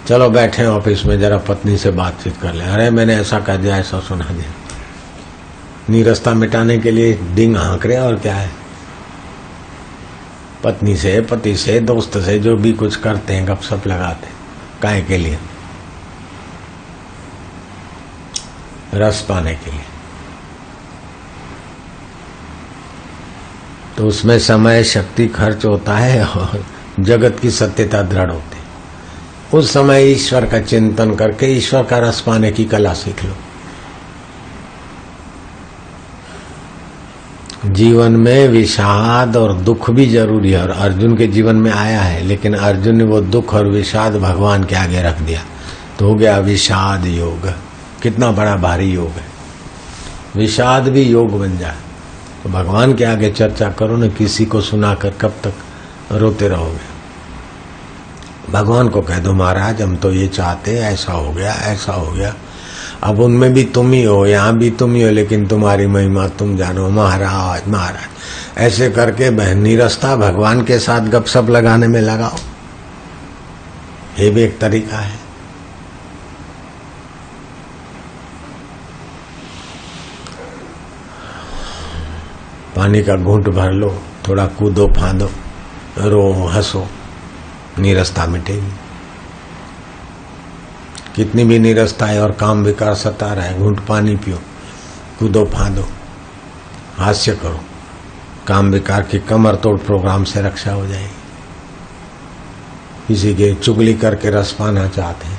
चलो बैठे ऑफिस में जरा पत्नी से बातचीत कर ले। अरे मैंने ऐसा कह दिया, ऐसा सुना दिया। नीरसता मिटाने के लिए डिंग हाँक रहे और क्या है। पत्नी से, पति से, दोस्त से जो भी कुछ करते हैं, गपशप लगाते हैं, काहे के लिए? रस पाने के लिए। तो उसमें समय शक्ति खर्च होता है और जगत की सत्यता दृढ़ होती है। उस समय ईश्वर का चिंतन करके ईश्वर का रस पाने की कला सीख लो। जीवन में विषाद और दुख भी जरूरी है, और अर्जुन के जीवन में आया है, लेकिन अर्जुन ने वो दुख और विषाद भगवान के आगे रख दिया तो हो गया विषाद योग। कितना बड़ा भारी योग है। विषाद भी योग बन जाए तो भगवान के आगे चर्चा करो न, किसी को सुनाकर कब तक रोते रहोगे। भगवान को कह दो महाराज हम तो ये चाहते, ऐसा हो गया, ऐसा हो गया। अब उनमें भी तुम ही हो, यहाँ भी तुम ही हो, लेकिन तुम्हारी महिमा तुम जानो महाराज महाराज। ऐसे करके नीरसता भगवान के साथ गपशप लगाने में लगाओ। ये भी एक तरीका है। पानी का घूंट भर लो, थोड़ा कूदो फांदो, रो हंसो, नीरसता मिटेगी। कितनी भी नीरसता है और काम विकार सता रहा है, घूंट पानी पियो, कूदो फांदो, हास्य करो, काम विकार की कमर तोड़ प्रोग्राम से रक्षा हो जाएगी। किसी के चुगली करके रस पाना चाहते हैं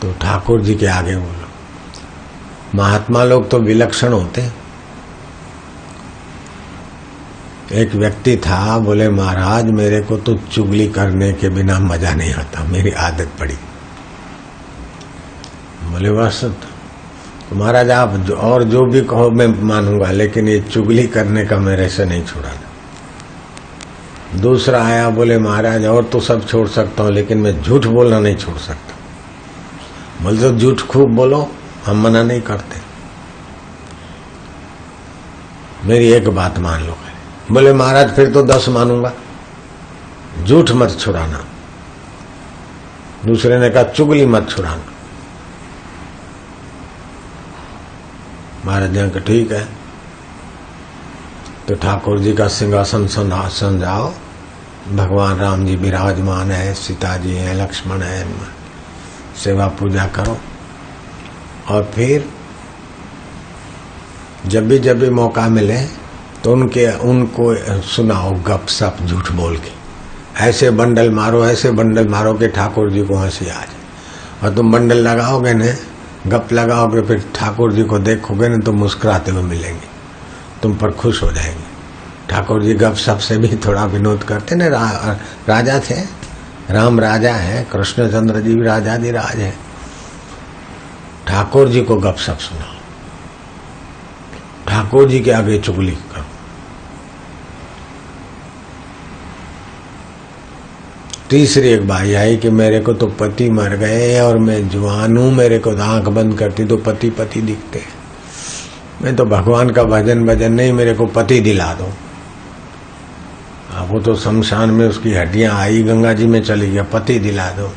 तो ठाकुर जी के आगे बोलो। महात्मा लोग तो विलक्षण होते हैं। एक व्यक्ति था, बोले महाराज मेरे को तो चुगली करने के बिना मजा नहीं आता, मेरी आदत पड़ी। बोले बस तो महाराज आप और जो भी कहो मैं मानूंगा, लेकिन ये चुगली करने का मेरे से नहीं छुड़ाना। दूसरा आया, बोले महाराज और तो सब छोड़ सकता हूं, लेकिन मैं झूठ बोलना नहीं छोड़ सकता। बोले तो झूठ खूब बोलो, हम मना नहीं करते, मेरी एक बात मान लो। बोले महाराज फिर तो 10 मानूंगा, झूठ मत छुड़ाना। दूसरे ने कहा चुगली मत छुड़ाना। महाराज ने कहा ठीक है। तो ठाकुर जी का सिंहासन जाओ, भगवान राम जी विराजमान है, सीता जी है, लक्ष्मण है, सेवा पूजा करो। और फिर जब भी मौका मिले तो उनको सुनाओ गपशप झूठ बोल के। ऐसे बंडल मारो कि ठाकुर जी को हंसी आ जाए। और तुम बंडल लगाओगे न, गप लगाओगे, फिर ठाकुर जी को देखोगे न तो मुस्कुराते हुए मिलेंगे, तुम पर खुश हो जाएंगे। ठाकुर जी गपशप से भी थोड़ा विनोद करते न। राजा थे, राम राजा है, कृष्णचंद्र जी भी राजाधिराज है। ठाकुर जी को गपशप सुनाओ, ठाकुर जी के आगे चुगली करो। तीसरी एक बाई आई कि मेरे को तो पति मर गए और मैं जवान हूं, मेरे को आंख बंद करती तो पति पति दिखते। मैं तो भगवान का भजन नहीं, मेरे को पति दिला दो। अब वो तो शमशान में उसकी हड्डियां आई, गंगा जी में चली गया, पति दिला दो।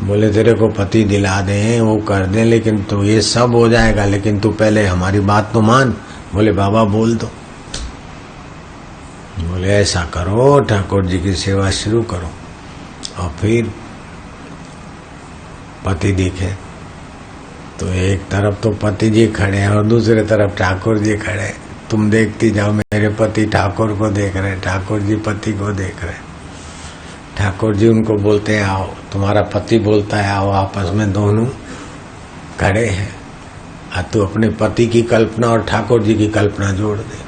बोले तेरे को पति दिला दें, वो कर दें, लेकिन तो ये सब हो जाएगा, लेकिन तू पहले हमारी बात तो मान। बोले बाबा बोल दो। बोले ऐसा करो, ठाकुर जी की सेवा शुरू करो, और फिर पति दिखे तो एक तरफ तो पति जी खड़े हैं और दूसरे तरफ ठाकुर जी खड़े। तुम देखती जाओ, मेरे पति ठाकुर को देख रहे, ठाकुर जी पति को देख रहे। ठाकुर जी उनको बोलते हैं आओ, तुम्हारा पति बोलता है आओ, आपस में दोनों खड़े हैं। तू अपने पति की कल्पना और ठाकुर जी की कल्पना जोड़ दे।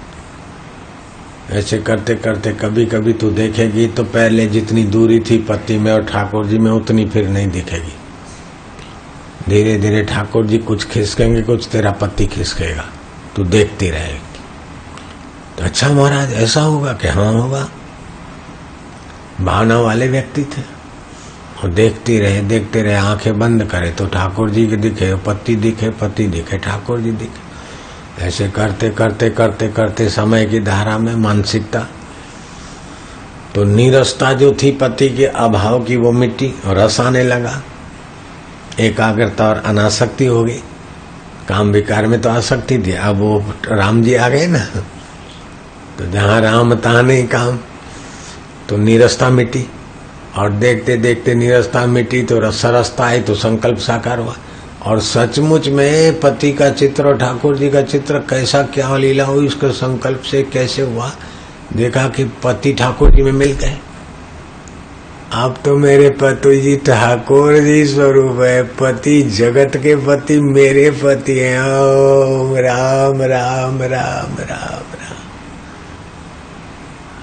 ऐसे करते करते कभी कभी तू देखेगी तो पहले जितनी दूरी थी पति में और ठाकुर जी में उतनी फिर नहीं दिखेगी। धीरे धीरे ठाकुर जी कुछ खिसकेंगे, कुछ तेरा पति खिसकेगा, तू देखती रहेगी। तो अच्छा महाराज ऐसा होगा कि हाँ होगा। भावना वाले व्यक्ति थे और देखते रहे, आंखें बंद करे तो ठाकुर जी के दिखे, पति दिखे, ठाकुर जी दिखे। ऐसे करते करते करते करते समय की धारा में मानसिकता तो नीरसता जो थी पति के अभाव की वो मिट्टी और रस आने लगा। एकाग्रता और अनासक्ति हो गई। काम विकार में तो आसक्ति थी, अब वो राम जी आ गए ना, तो जहाँ राम तहाँ नहीं काम, तो नीरसता मिट्टी। और देखते देखते नीरसता मिट्टी तो रसरसता आई, तो संकल्प साकार हुआ। और सचमुच में पति का चित्र और ठाकुर जी का चित्र कैसा क्या लीला हुई, उसके संकल्प से कैसे हुआ, देखा कि पति ठाकुर जी में मिल गए। अब तो मेरे पति जी ठाकुर जी स्वरूप है, पति जगत के पति मेरे पति हैं। ओम राम राम राम राम राम।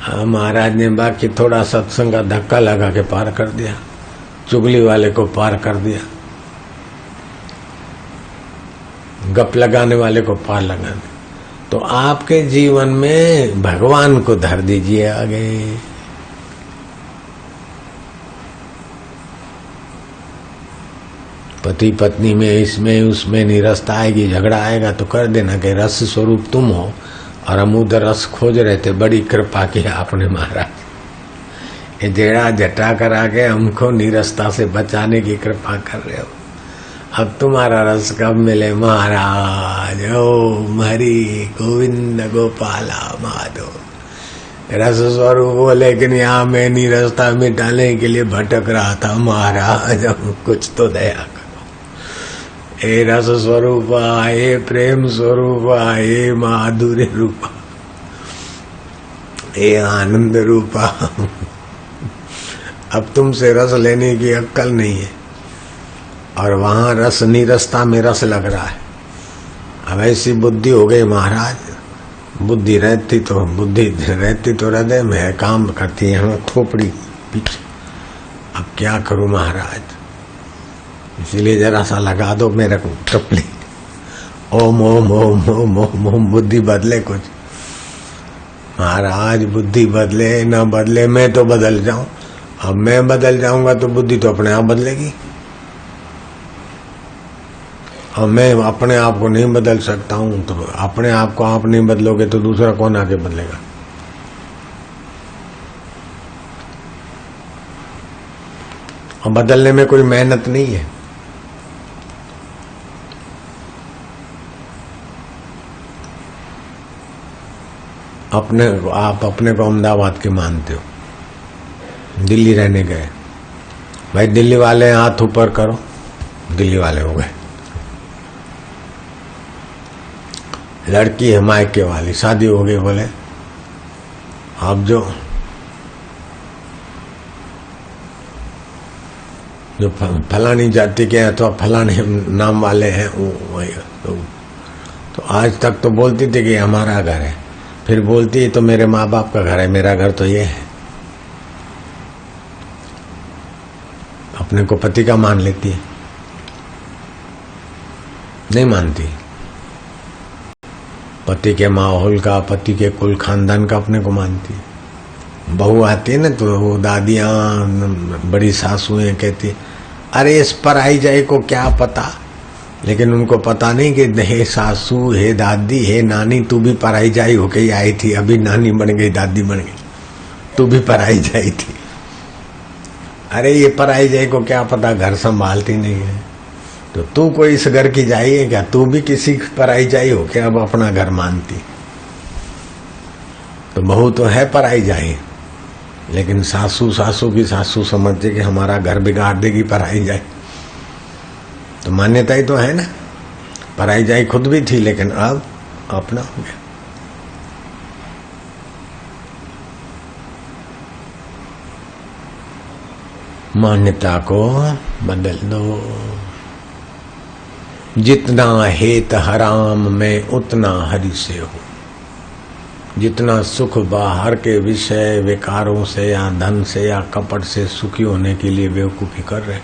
हाँ, महाराज ने बाकी थोड़ा सत्संग का धक्का लगा के पार कर दिया, चुगली वाले को पार कर दिया, गप लगाने वाले को पार लगा दिया। तो आपके जीवन में भगवान को धर दीजिए आगे। पति पत्नी में, इसमें उसमें निरस्ता आएगी, झगड़ा आएगा तो कर देना कि रस स्वरूप तुम हो और हम उधर रस खोज रहे थे। बड़ी कृपा की आपने महाराज, ये जेड़ा जटा करा के हमको निरस्ता से बचाने की कृपा कर रहे हो। अब तुम्हारा रस कब मिले महाराज। ओम हरि गोविंद गोपाला माधव। रस स्वरूप हो, लेकिन यहाँ मैं निरस्ता मिटाने के लिए भटक रहा था महाराज, कुछ तो दया करो। हे रस स्वरूपा, हे प्रेम स्वरूपा, हे माधुर्य रूपा, हे आनंद रूपा। अब तुमसे रस लेने की अक्कल नहीं है, और वहां रस नीरसता में रस लग रहा है। अब ऐसी बुद्धि हो गई महाराज, बुद्धि रहती तो हृदय में काम करती है, हम खोपड़ी पीछे। अब क्या करूं महाराज, इसीलिए जरा सा लगा दो मेरे को टपली। ओम ओम ओम ओम ओम ओम, बुद्धि बदले कुछ महाराज, बुद्धि बदले न बदले मैं तो बदल जाऊं। अब मैं बदल जाऊंगा तो बुद्धि तो अपने आप बदलेगी, और मैं अपने आप को नहीं बदल सकता हूं। तो अपने आप को आप नहीं बदलोगे तो दूसरा कौन आके बदलेगा। और बदलने में कोई मेहनत नहीं है। आप अपने को अहमदाबाद के मानते हो। दिल्ली रहने गए, भाई दिल्ली वाले हाथ ऊपर करो, दिल्ली वाले हो गए। लड़की है मायके वाली, शादी हो गई, बोले अब जो फलानी जाति के अथवा फलाने नाम वाले हैं वो तो आज तक तो बोलती थी कि हमारा घर है, फिर बोलती है तो मेरे माँ बाप का घर है, मेरा घर तो ये है। अपने को पति का मान लेती है, नहीं मानती पति के माहौल का, पति के कुल खानदान का अपने को मानती है। बहू आती है ना तो वो दादियां बड़ी सासुएं कहती अरे इस पर आई जाए को क्या पता, लेकिन उनको पता नहीं कि हे सासू, हे दादी, हे नानी, तू भी पराई जाई होके ही आई थी, अभी नानी बन गई, दादी बन गई, तू भी पराई जाई थी। अरे ये पराई जाई को क्या पता, घर संभालती नहीं है, तो तू कोई इस घर की जाई है क्या, तू भी किसी पराई जाई हो क्या अब अपना घर मानती। तो बहू तो है पराई जाई, लेकिन सासू की सासू समझते कि हमारा घर बिगाड़ देगी पराई जाई। तो मान्यता ही तो है ना, पराई जाई खुद भी थी लेकिन अब अपना हो गया। मान्यता को बदल दो। जितना हेत हराम में उतना हरि से हो। जितना सुख बाहर के विषय विकारों से या धन से या कपट से सुखी होने के लिए बेवकूफी कर रहे,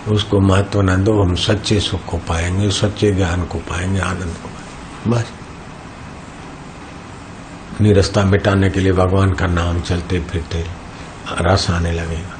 उसको महत्व न दो। हम सच्चे सुख को पाएंगे, सच्चे ज्ञान को पाएंगे, आनंद को पाएंगे। बस निरस्ता मिटाने के लिए भगवान का नाम चलते फिरते रस आने लगेगा।